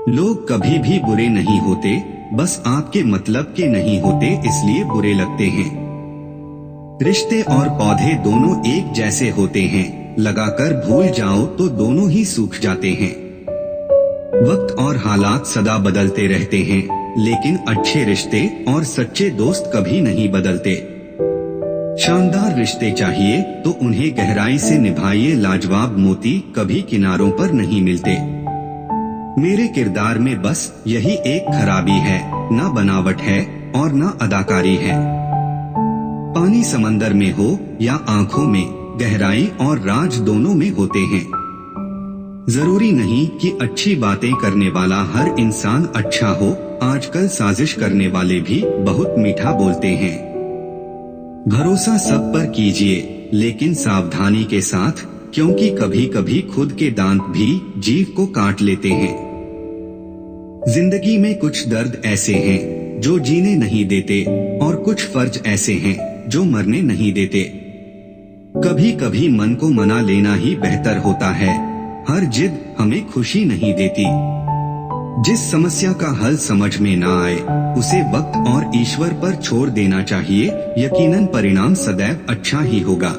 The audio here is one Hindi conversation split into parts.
लोग कभी भी बुरे नहीं होते, बस आपके मतलब के नहीं होते इसलिए बुरे लगते हैं। रिश्ते और पौधे दोनों एक जैसे होते हैं, लगाकर भूल जाओ तो दोनों ही सूख जाते हैं। वक्त और हालात सदा बदलते रहते हैं, लेकिन अच्छे रिश्ते और सच्चे दोस्त कभी नहीं बदलते। शानदार रिश्ते चाहिए तो उन्हें गहराई से निभाइए, लाजवाब मोती कभी किनारों पर नहीं मिलते। मेरे किरदार में बस यही एक खराबी है, ना बनावट है और ना अदाकारी है। पानी समंदर में हो या आंखों में, गहराई और राज दोनों में होते हैं। जरूरी नहीं कि अच्छी बातें करने वाला हर इंसान अच्छा हो, आजकल साजिश करने वाले भी बहुत मीठा बोलते हैं। भरोसा सब पर कीजिए, लेकिन सावधानी के साथ, क्योंकि कभी कभी खुद के दांत भी जीव को काट लेते हैं। जिंदगी में कुछ दर्द ऐसे हैं जो जीने नहीं देते, और कुछ फर्ज ऐसे हैं जो मरने नहीं देते। कभी कभी मन को मना लेना ही बेहतर होता है, हर जिद हमें खुशी नहीं देती। जिस समस्या का हल समझ में ना आए, उसे वक्त और ईश्वर पर छोड़ देना चाहिए, यकीनन परिणाम सदैव अच्छा ही होगा।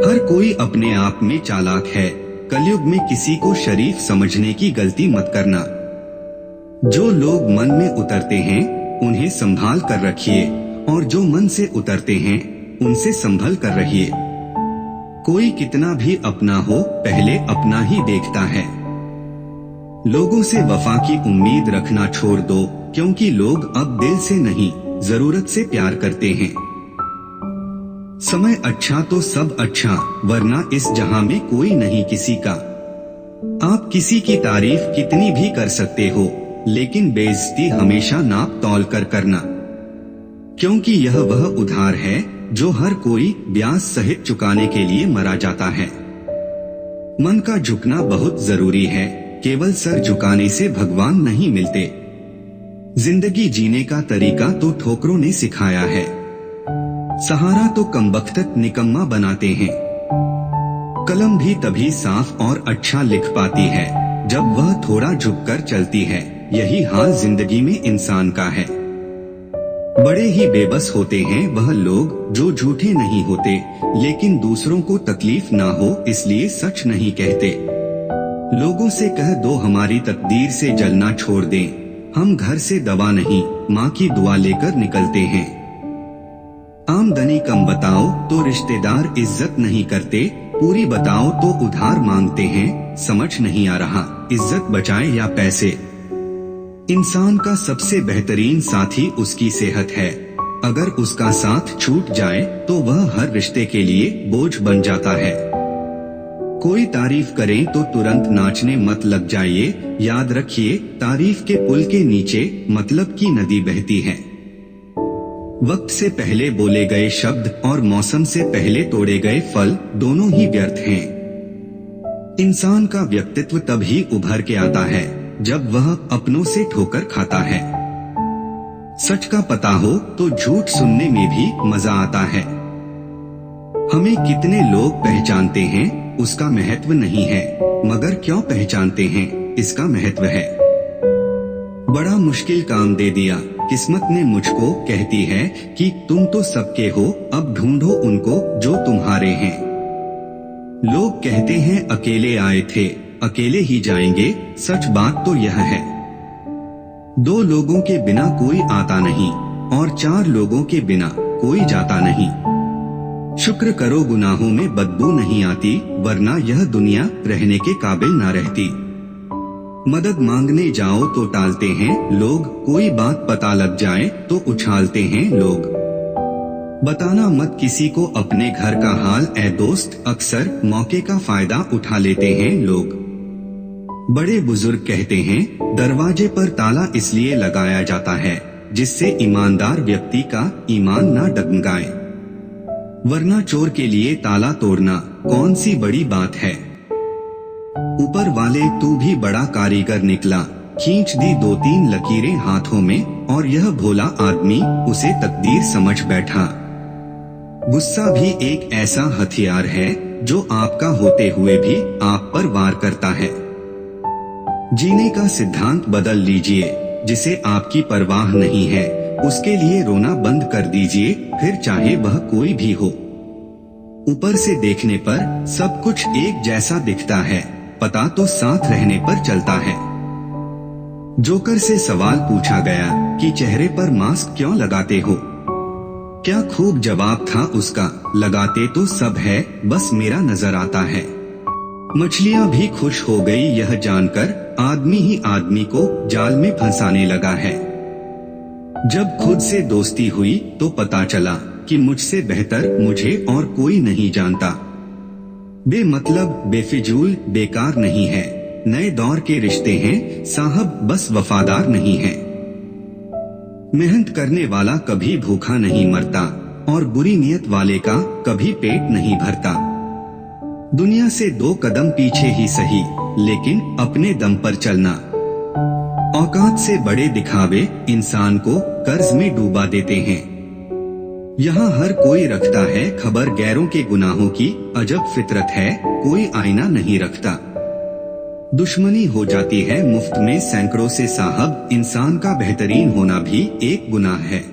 हर कोई अपने आप में चालाक है, कलयुग में किसी को शरीफ समझने की गलती मत करना। जो लोग मन में उतरते हैं उन्हें संभाल कर रखिए, और जो मन से उतरते हैं उनसे संभल कर रहिए। कोई कितना भी अपना हो, पहले अपना ही देखता है। लोगों से वफा की उम्मीद रखना छोड़ दो, क्योंकि लोग अब दिल से नहीं, जरूरत से प्यार करते हैं। समय अच्छा तो सब अच्छा, वरना इस जहां में कोई नहीं किसी का। आप किसी की तारीफ कितनी भी कर सकते हो, लेकिन बेइज्जती हमेशा नाप तौल कर करना, क्योंकि यह वह उधार है जो हर कोई ब्याज सहित चुकाने के लिए मरा जाता है। मन का झुकना बहुत जरूरी है, केवल सर झुकाने से भगवान नहीं मिलते। जिंदगी जीने का तरीका तो ठोकरों ने सिखाया है, सहारा तो कमबख्त निकम्मा बनाते हैं। कलम भी तभी साफ और अच्छा लिख पाती है जब वह थोड़ा झुककर चलती है। यही हाल जिंदगी में इंसान का है। बड़े ही बेबस होते हैं वह लोग जो झूठे नहीं होते, लेकिन दूसरों को तकलीफ ना हो इसलिए सच नहीं कहते। लोगों से कह दो हमारी तकदीर से जलना छोड़ दें, हम घर से दवा नहीं माँ की दुआ लेकर निकलते हैं। आमदनी कम बताओ तो रिश्तेदार इज्जत नहीं करते, पूरी बताओ तो उधार मांगते हैं। समझ नहीं आ रहा इज्जत बचाए या पैसे। इंसान का सबसे बेहतरीन साथी उसकी सेहत है, अगर उसका साथ छूट जाए तो वह हर रिश्ते के लिए बोझ बन जाता है। कोई तारीफ करें तो तुरंत नाचने मत लग जाइए, याद रखिए तारीफ के पुल के नीचे मतलब की नदी बहती है। वक्त से पहले बोले गए शब्द और मौसम से पहले तोड़े गए फल दोनों ही व्यर्थ हैं। इंसान का व्यक्तित्व तभी उभर के आता है जब वह अपनों से ठोकर खाता है। सच का पता हो तो झूठ सुनने में भी मजा आता है। हमें कितने लोग पहचानते हैं उसका महत्व नहीं है, मगर क्यों पहचानते हैं इसका महत्व है। बड़ा मुश्किल काम दे दिया किस्मत ने मुझको, कहती है कि तुम तो सबके हो, अब ढूंढो उनको जो तुम्हारे हैं। लोग कहते हैं अकेले आए थे अकेले ही जाएंगे, सच बात तो यह है। दो लोगों के बिना कोई आता नहीं, और चार लोगों के बिना कोई जाता नहीं। शुक्र करो गुनाहों में बदबू नहीं आती, वरना यह दुनिया रहने के काबिल ना रहती। मदद मांगने जाओ तो टालते हैं लोग, कोई बात पता लग जाए तो उछालते हैं लोग। बताना मत किसी को अपने घर का हाल ऐ दोस्त, अक्सर मौके का फायदा उठा लेते हैं लोग। बड़े बुजुर्ग कहते हैं दरवाजे पर ताला इसलिए लगाया जाता है जिससे ईमानदार व्यक्ति का ईमान ना डगमगाए, वरना चोर के लिए ताला तोड़ना कौन सी बड़ी बात है। ऊपर वाले तू भी बड़ा कारीगर निकला, खींच दी दो तीन लकीरें हाथों में, और यह भोला आदमी उसे तकदीर समझ बैठा। गुस्सा भी एक ऐसा हथियार है जो आपका होते हुए भी आप पर वार करता है। जीने का सिद्धांत बदल लीजिए। जिसे आपकी परवाह नहीं है उसके लिए रोना बंद कर दीजिए, फिर चाहे वह कोई भी हो। ऊपर से देखने पर सब कुछ एक जैसा दिखता है, पता तो साथ रहने पर चलता है। जोकर से सवाल पूछा गया कि चेहरे पर मास्क क्यों लगाते हो? क्या खूब जवाब था उसका, लगाते तो सब है, बस मेरा नजर आता है। मछलियां भी खुश हो गई यह जानकर आदमी ही आदमी को जाल में फंसाने लगा है। जब खुद से दोस्ती हुई तो पता चला कि मुझसे बेहतर मुझे और कोई नहीं जानता। बेमतलब बेफिजूल बेकार नहीं है, नए दौर के रिश्ते हैं साहब, बस वफादार नहीं है। मेहनत करने वाला कभी भूखा नहीं मरता और बुरी नीयत वाले का कभी पेट नहीं भरता। दुनिया से 2 कदम पीछे ही सही, लेकिन अपने दम पर चलना। औकात से बड़े दिखावे इंसान को कर्ज में डूबा देते हैं। यहाँ हर कोई रखता है खबर गैरों के गुनाहों की, अजब फितरत है कोई आईना नहीं रखता। दुश्मनी हो जाती है मुफ्त में सैकड़ों से साहब, इंसान का बेहतरीन होना भी एक गुनाह है।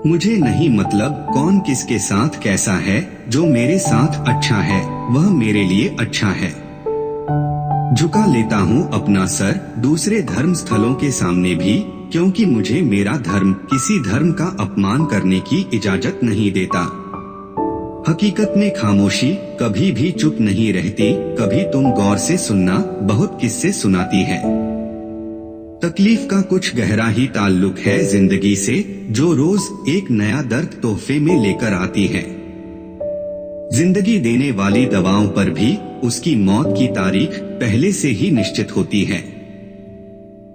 मुझे नहीं मतलब कौन किसके साथ कैसा है, जो मेरे साथ अच्छा है वह मेरे लिए अच्छा है। झुका लेता हूँ अपना सर दूसरे धर्म स्थलों के सामने भी, क्योंकि मुझे मेरा धर्म किसी धर्म का अपमान करने की इजाजत नहीं देता। हकीकत में खामोशी कभी भी चुप नहीं रहती, कभी तुम गौर से सुनना बहुत किस्से सुनाती है। तकलीफ का कुछ गहरा ही ताल्लुक है जिंदगी से, जो रोज एक नया दर्द तोहफे में लेकर आती है। जिंदगी देने वाली दवाओं पर भी उसकी मौत की तारीख पहले से ही निश्चित होती है।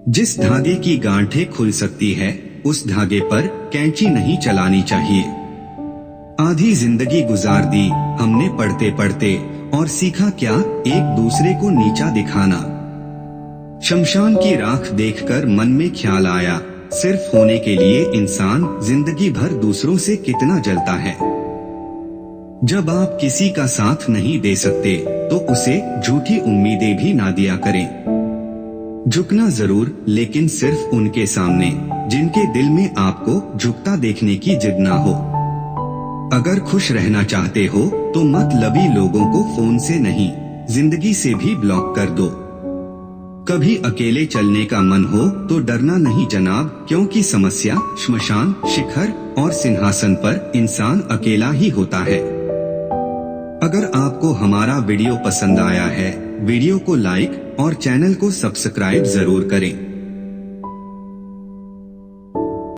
जिस धागे की गांठें खुल सकती है उस धागे पर कैंची नहीं चलानी चाहिए। आधी जिंदगी गुजार दी हमने पढ़ते पढ़ते, और सीखा क्या एक दूसरे को नीचा दिखाना। शमशान की राख देखकर मन में ख्याल आया, सिर्फ होने के लिए इंसान जिंदगी भर दूसरों से कितना जलता है। जब आप किसी का साथ नहीं दे सकते तो उसे झूठी उम्मीदें भी ना दिया करें। झुकना जरूर, लेकिन सिर्फ उनके सामने जिनके दिल में आपको झुकता देखने की जिद ना हो। अगर खुश रहना चाहते हो तो मतलबी लोगों को फोन से नहीं, जिंदगी से भी ब्लॉक कर दो। कभी अकेले चलने का मन हो तो डरना नहीं जनाब, क्योंकि समस्या श्मशान, शिखर और सिंहासन पर इंसान अकेला ही होता है। अगर आपको हमारा वीडियो पसंद आया है, वीडियो को लाइक और चैनल को सब्सक्राइब जरूर करें।